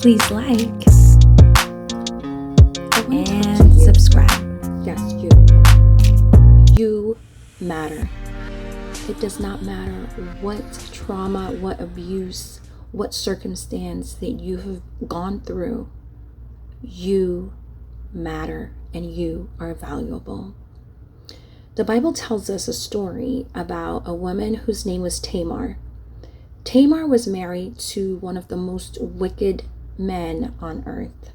please like and subscribe. Yes, you. You matter. It does not matter what trauma, what abuse, what circumstance that you have gone through. You matter and you are valuable. The Bible tells us a story about a woman whose name was Tamar. Tamar was married to one of the most wicked men on earth.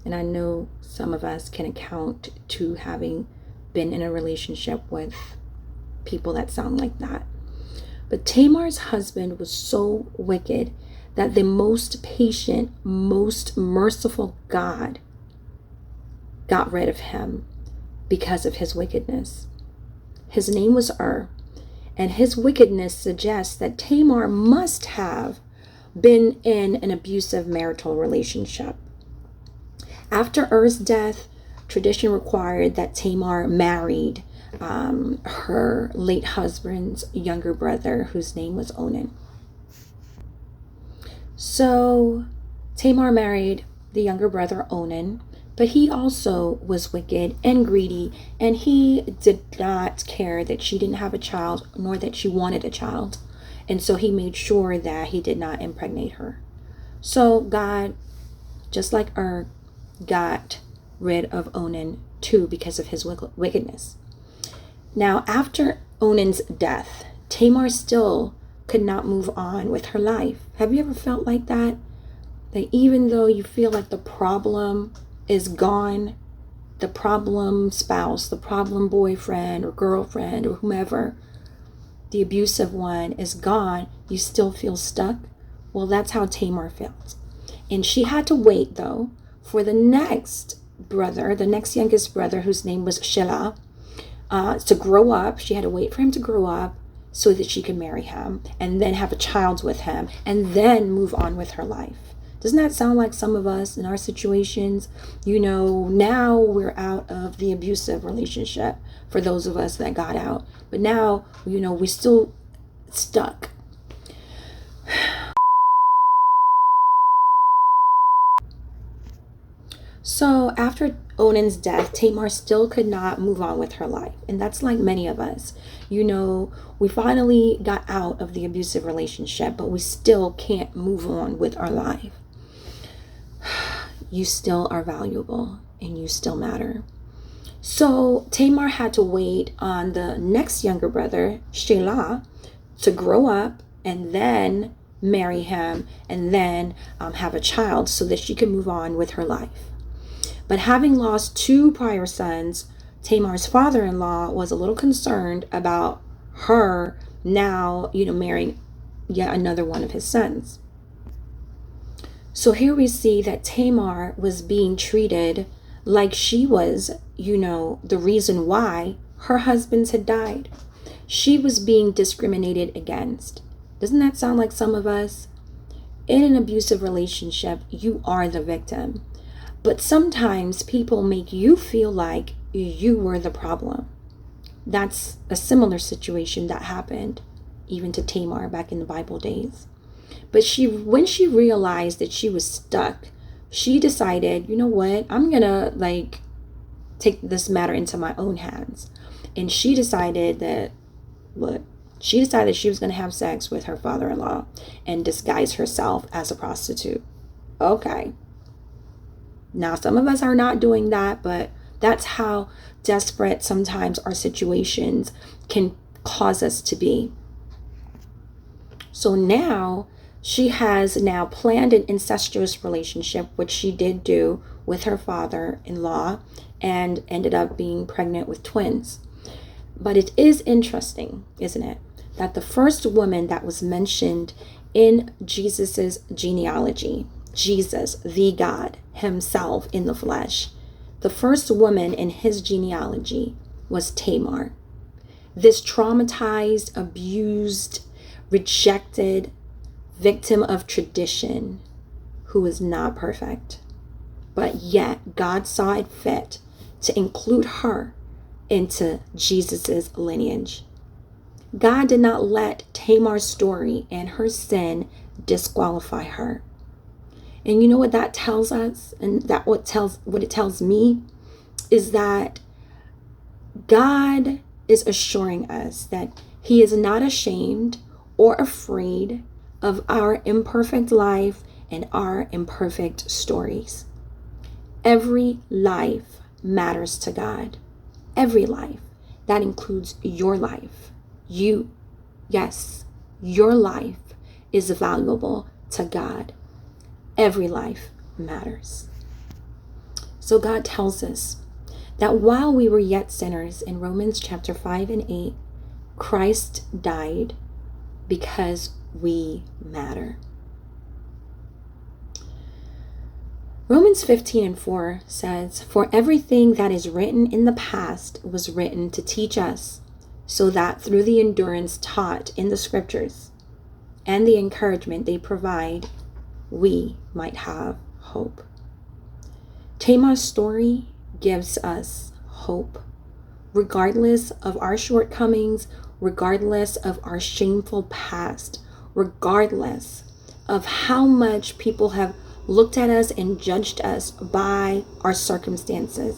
And I know some of us can account to having been in a relationship with people that sound like that. But Tamar's husband was so wicked that the most patient, most merciful God got rid of him because of his wickedness. His name was and his wickedness suggests that Tamar must have been in an abusive marital relationship. After Ur's death, tradition required that Tamar married her late husband's younger brother, whose name was Onan. So Tamar married the younger brother Onan, but he also was wicked and greedy, and he did not care that she didn't have a child, nor that she wanted a child. And so he made sure that he did not impregnate her. So God, just like got rid of Onan too because of his wickedness. Now, after Onan's death, Tamar still could not move on with her life. Have you ever felt like that? That even though you feel like the problem is gone, the problem spouse, the problem boyfriend or girlfriend or whomever, the abusive one is gone, you still feel stuck? Well, that's how Tamar felt. And she had to wait, though, for the next youngest brother, whose name was Shelah, to grow up. She had to wait for him to grow up so that she could marry him and then have a child with him and then move on with her life. Doesn't that sound like some of us in our situations? Now we're out of the abusive relationship for those of us that got out. But now, we're still stuck. So after Onan's death, Tamar still could not move on with her life. And that's like many of us. We finally got out of the abusive relationship, but we still can't move on with our life. You still are valuable and you still matter. So Tamar had to wait on the next younger brother, Shelah, to grow up and then marry him and then have a child so that she could move on with her life. But having lost two prior sons, Tamar's father-in-law was a little concerned about her now, marrying yet another one of his sons. So here we see that Tamar was being treated like she was, the reason why her husbands had died. She was being discriminated against. Doesn't that sound like some of us? In an abusive relationship, you are the victim. But sometimes people make you feel like you were the problem. That's a similar situation that happened even to Tamar back in the Bible days. But when she realized that she was stuck, she decided, you know what, I'm going to take this matter into my own hands. And she decided that she was going to have sex with her father-in-law and disguise herself as a prostitute. Okay. Now, some of us are not doing that, but that's how desperate sometimes our situations can cause us to be. So now she has planned an incestuous relationship, which she did do with her father-in-law, and ended up being pregnant with twins. But it is interesting, isn't it, that the first woman that was mentioned in Jesus's genealogy, Jesus, the God himself in the flesh, the first woman in his genealogy was Tamar. This traumatized, abused, rejected victim of tradition who is not perfect. But yet God saw it fit to include her into Jesus's lineage. God did not let Tamar's story and her sin disqualify her. And you know what that tells us? And what it tells me is that God is assuring us that He is not ashamed or afraid of our imperfect life and our imperfect stories. Every life matters to God. Every life. That includes your life. You. Yes, your life is valuable to God. Every life matters. So God tells us that while we were yet sinners, in Romans chapter 5 and 8, Christ died because we matter. Romans 15 and 4 says, "For everything that is written in the past was written to teach us, so that through the endurance taught in the scriptures and the encouragement they provide, we might have hope." Tamar's story gives us hope. Regardless of our shortcomings, regardless of our shameful past, regardless of how much people have looked at us and judged us by our circumstances,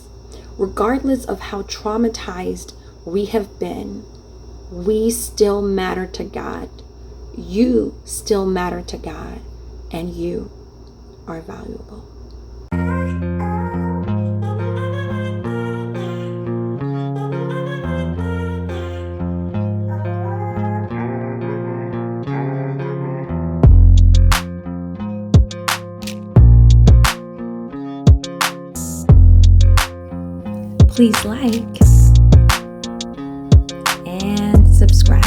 regardless of how traumatized we have been, we still matter to God. You still matter to God, and you are valuable. Please like and subscribe.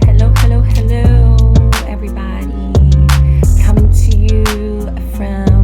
Hello, everybody. Coming to you from